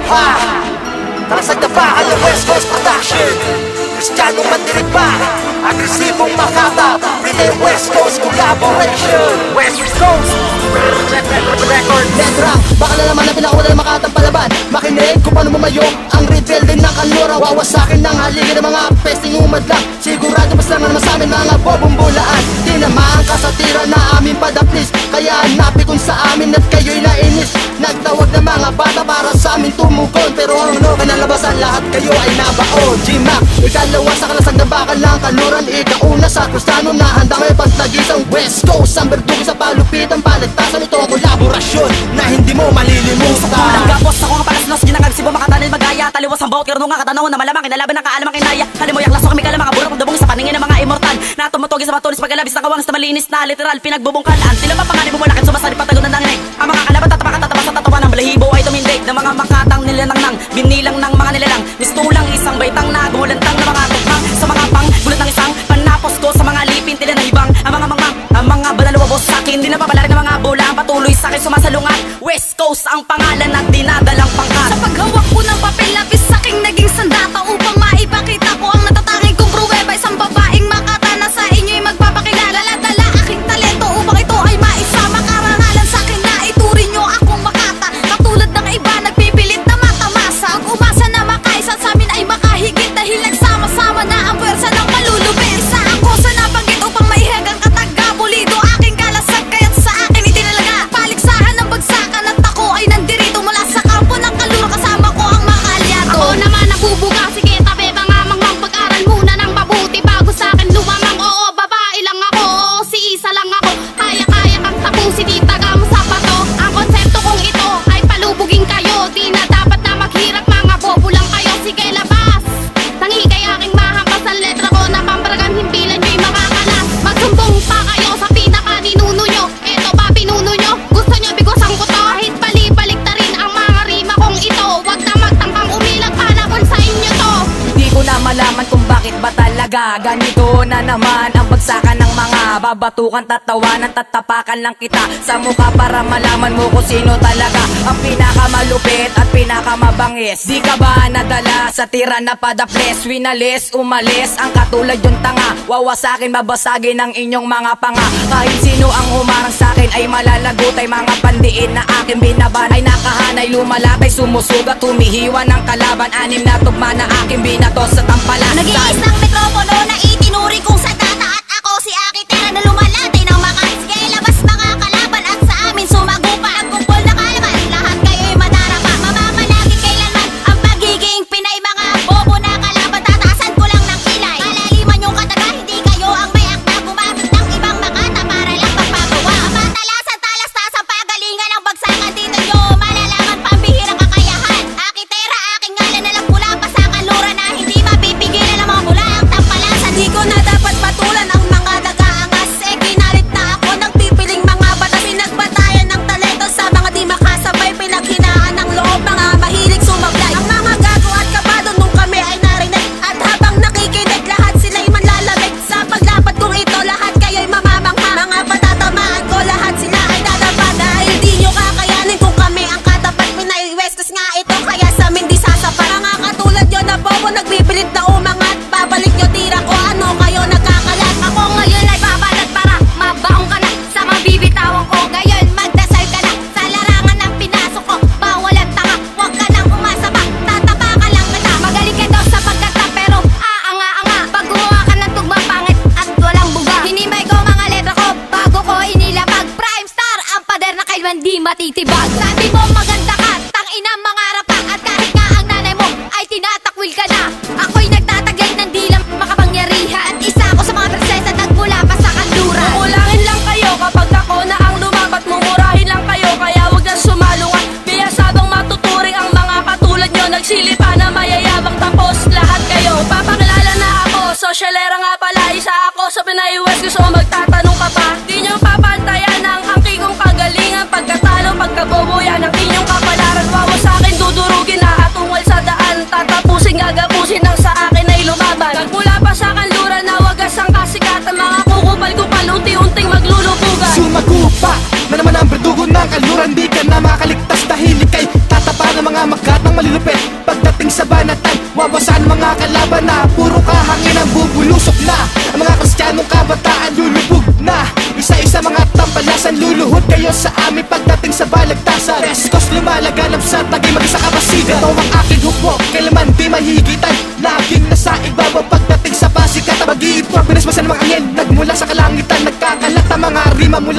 pa. Talasag na pa ang West Coast Production. Kristiyano mandirig pa, agresibong makata, Pinoy West Coast collaboration. West Coast Record Letra, baka na naman ang pinakauna ng makatang palaban. Makinig kung paano mumayo ang rebuild din ng kanlura. Wawasakin ng haligi ng mga pesting umadlang. Sigurado mas lang naman sa amin mga bobong bulaan. Di naman kasatira na aming padaplis, kaya hanapin kung sa amin at kayo'y nainis. Nagtawag ng mga bata para sa amin tumugon, pero ang ano kinalabasan lahat kayo ay nabaon. G-Mac, ikalawa sa kalasag na bakal ng kaluran. Ikauna sa kristano na handa may pagtagisang West Coast. Ang berdugo sa palupitan, paligtasan ito ang kolaborasyon na hindi mo malilimutan. Kulang gapos, ako nga palasnos, ginagagsibo makatanil magaya. Taliwas ang bawat kirno nga katanawon na malamang kinalaban ng kaalamang kinaya. Halimoyak laso kami kala mga burong dubong sa paningin ng mga immortal na tumutugi sa matulis pagkalabis ng kawang sa malinis na literal pinagbubungkalan. Sila mapanganib bumulakin sumasali patagunan ng inig. Ang mga kalaban tatapakan tatapa sa tatawa ng balahibo ay tumindig ng mga makatang nilanang nang binilang ng mga nilalang. Mistulang isang baitang na gumulantang ng mga tukmang sa mga pang gulat ng isang panapos ko sa mga lipin tila na hibang. Ang mga mangmang, ang mga banalawabos sa akin, di na papalarin ng mga bola ang patuloy sa akin sumasalungat. West Coast ang pangalan at dinadalang pangkat. Sa paghawak ko ng papel lapis sa aking naging sandata upang maipakita ko ang natatanging kong pruweba. Isang babaeng makata na sa inyo'y magpapakilala. Dala aking talento upang ito ay maisama. Karangalan sa akin na ituring nyo akong makata. Katulad ng iba nagpipilit na matamasa. Ang umasa na makaisa sa amin ay makahigit, dahil nagsama-sama na ang pwersa ng malulupit. Isa ako sa nabanggit upang maihagang katagabulido. Aking kalasag kaya't sa akin itinalaga. Paligsahan ng bagsakan at ako ay nandirito mula sa kampo ng kalura. Kasama ko ang mga aliado. Ako naman nabubuga, sige tabi mga mangmang, pag-aral muna ng mabuti bago sa akin lumamang. Oo, babae lang ako, oo, si isa lang ako. Kaya-kaya kang tapusin, di taga mo sa bato. Ang konsepto kong ito ay palubugin kayo. Di na dapat na maghirap, mga bobo lang kayo. Sige labas, tangi kay aking mahampas ang letra ko na pambaragan himpilan nyo'y makakalas. Magsumbong pa kayo sa pinaka-ninuno nyo. Eto ba pinuno nyo? Gusto nyo bigosang ko to? Kahit bali-balik na rin ang mga rima kong ito. Wag na magtangkang umilag, panahon sa inyo to. Di ko na malaman kung bakit ba talaga ganito na naman ang bagsakan ng mga babatukan, tatawanan, tatapakan lang kita sa mukha para malaman mo kung sino talaga ang pinakamalupit at pinakamabangis. Di ka ba nadala sa tira na padaples? Winalis, umalis, ang katulad yung tanga. Wawasakin, babasagin ang inyong mga panga. Kahit sino ang humarang sa akin ay malalagot. Ay mga pandiin na aking binaban ay nakahanay, lumalapay, sumusugat, humihiwa ng kalaban. Anim na tugma na aking binatos sa tampalan. Nag-iis ng mikropono na itinuri kong sa data. At ako si Akitera na lumalatay ng makas. Kaya labas mga kalaban at sa amin sumagupa. Nagkumpol na kalaban, lahat kayo'y madarapa. Mamamalagi kailanman ang pagiging Pinay. Mga bobo na kalaban, tataasan ko lang ng kilay. Malaliman yung kataga, hindi kayo ang may akta. Gumamit ng ibang makata para lang magpagawa. Matalasan, talastas ang pagalingan ng bagsakan. Dito nyo malalaman pambihirang kakayahan. Akitera, aking ngalan na lang pula pa sa kanlura na hindi mapipigilan ng mga bula. Ang Lumuhod kayo sa amin pagdating sa balagtasan. West Coast lumalaganap sa Taguig, mag-isa kabasigan. Ito ang aking hukbo, kailanman di mahigitan. Laging nasa ibabaw pagdating sa Pasig at Mag-iipag, binismasan ng mga angel. Nagmula sa kalangitan, nagkakalat ang mga rima mula